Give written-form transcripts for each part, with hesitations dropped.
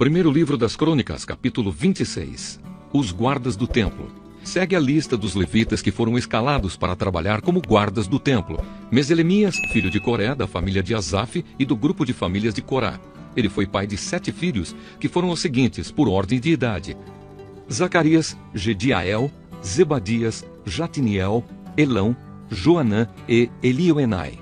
Primeiro livro das Crônicas, capítulo 26. Os guardas do templo. Segue a lista dos levitas que foram escalados para trabalhar como guardas do templo. Meselemias, filho de Coré, da família de Asaf e do grupo de famílias de Corá. Ele foi pai de 7 filhos, que foram os seguintes, por ordem de idade: Zacarias, Gediael, Zebadias, Jatiniel, Elão, Joanã e Elioenai.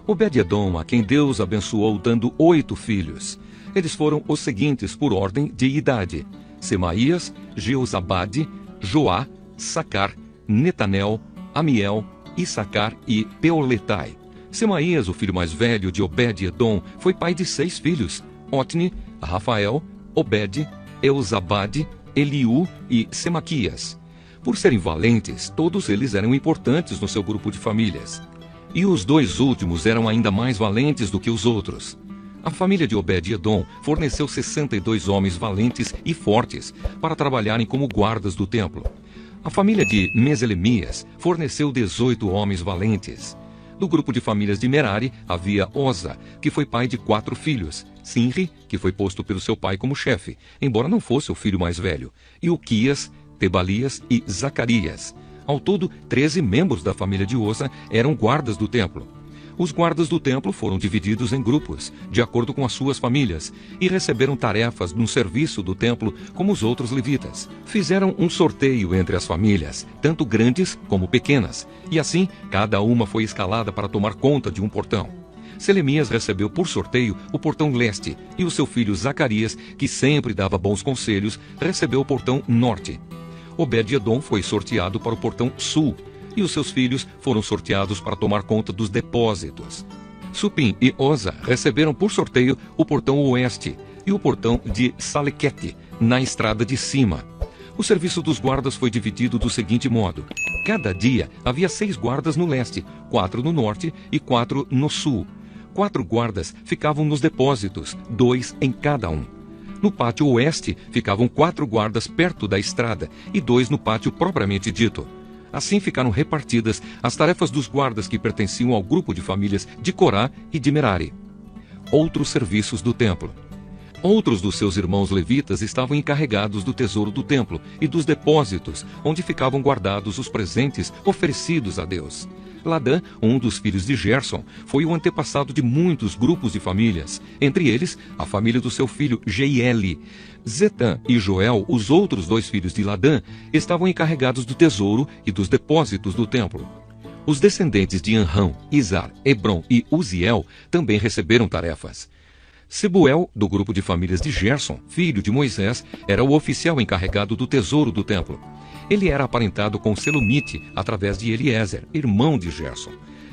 Obed-edom, a quem Deus abençoou dando 8 filhos. Eles foram os seguintes por ordem de idade: Semaías, Jeozabade, Joá, Sacar, Netanel, Amiel, Issacar e Peoletai. Semaías, o filho mais velho de Obed-edom, foi pai de 6 filhos: Otni, Rafael, Obed, Euzabade, Eliú e Semaquias. Por serem valentes, todos eles eram importantes no seu grupo de famílias. E os 2 últimos eram ainda mais valentes do que os outros. A família de Obed-edom forneceu 62 homens valentes e fortes para trabalharem como guardas do templo. A família de Meselemias forneceu 18 homens valentes. Do grupo de famílias de Merari havia Oza, que foi pai de 4 filhos, Sinri, que foi posto pelo seu pai como chefe, embora não fosse o filho mais velho, e Uquias, Tebalias e Zacarias. Ao todo, 13 membros da família de Oza eram guardas do templo. Os guardas do templo foram divididos em grupos, de acordo com as suas famílias, e receberam tarefas no serviço do templo como os outros levitas. Fizeram um sorteio entre as famílias, tanto grandes como pequenas, e assim cada uma foi escalada para tomar conta de um portão. Selemias recebeu por sorteio o portão leste, e o seu filho Zacarias, que sempre dava bons conselhos, recebeu o portão norte. Obed-edom foi sorteado para o portão sul, e os seus filhos foram sorteados para tomar conta dos depósitos. Supim e Oza receberam por sorteio o portão oeste e o portão de Salequete, na estrada de cima. O serviço dos guardas foi dividido do seguinte modo: cada dia havia 6 guardas no leste, 4 no norte e 4 no sul. 4 guardas ficavam nos depósitos, 2 em cada um. No pátio oeste ficavam 4 guardas perto da estrada e 2 no pátio propriamente dito. Assim ficaram repartidas as tarefas dos guardas que pertenciam ao grupo de famílias de Corá e de Merari. Outros serviços do templo. Outros dos seus irmãos levitas estavam encarregados do tesouro do templo e dos depósitos, onde ficavam guardados os presentes oferecidos a Deus. Ladã, um dos filhos de Gerson, foi o antepassado de muitos grupos de famílias, entre eles a família do seu filho Jeieli. Zetã e Joel, os outros 2 filhos de Ladã, estavam encarregados do tesouro e dos depósitos do templo. Os descendentes de Anrão, Izar, Hebron e Uziel também receberam tarefas. Sebuel, do grupo de famílias de Gerson, filho de Moisés, era o oficial encarregado do tesouro do templo. Ele era aparentado com Selomite, através de Eliezer, irmão de Gerson.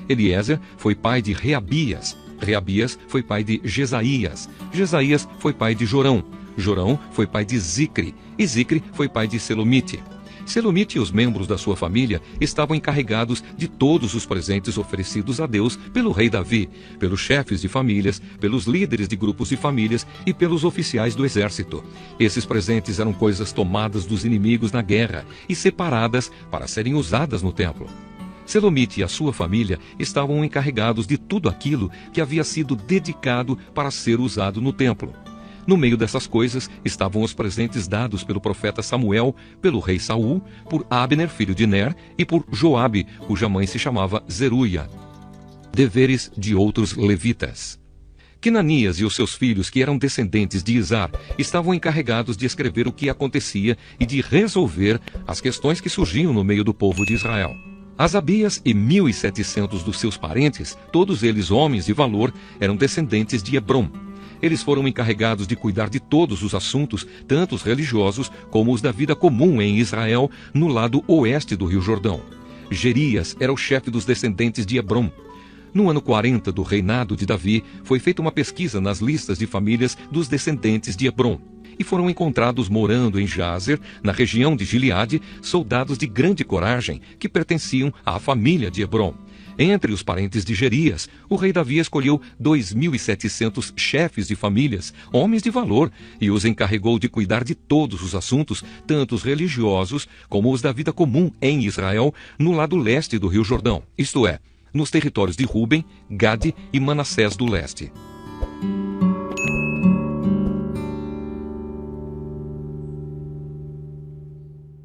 Eliezer foi pai de Reabias. Reabias foi pai de Jesaías. Jesaías foi pai de Jorão. Jorão foi pai de Zicre. E Zicre foi pai de Selomite. Selomite e os membros da sua família estavam encarregados de todos os presentes oferecidos a Deus pelo rei Davi, pelos chefes de famílias, pelos líderes de grupos de famílias e pelos oficiais do exército. Esses presentes eram coisas tomadas dos inimigos na guerra e separadas para serem usadas no templo. Selomite e a sua família estavam encarregados de tudo aquilo que havia sido dedicado para ser usado no templo. No meio dessas coisas estavam os presentes dados pelo profeta Samuel, pelo rei Saul, por Abner, filho de Ner, e por Joabe, cuja mãe se chamava Zeruia. Deveres de outros levitas. Quinanias e os seus filhos, que eram descendentes de Izar, estavam encarregados de escrever o que acontecia e de resolver as questões que surgiam no meio do povo de Israel. Asabias e 1.700 dos seus parentes, todos eles homens de valor, eram descendentes de Hebrom. Eles foram encarregados de cuidar de todos os assuntos, tanto os religiosos como os da vida comum em Israel, no lado oeste do Rio Jordão. Gerias era o chefe dos descendentes de Hebrom. No ano 40 do reinado de Davi, foi feita uma pesquisa nas listas de famílias dos descendentes de Hebrom. E foram encontrados morando em Jazer, na região de Gileade, soldados de grande coragem que pertenciam à família de Hebrom. Entre os parentes de Gerias, o rei Davi escolheu 2.700 chefes de famílias, homens de valor, e os encarregou de cuidar de todos os assuntos, tanto os religiosos como os da vida comum em Israel, no lado leste do Rio Jordão, isto é, nos territórios de Ruben, Gade e Manassés do leste.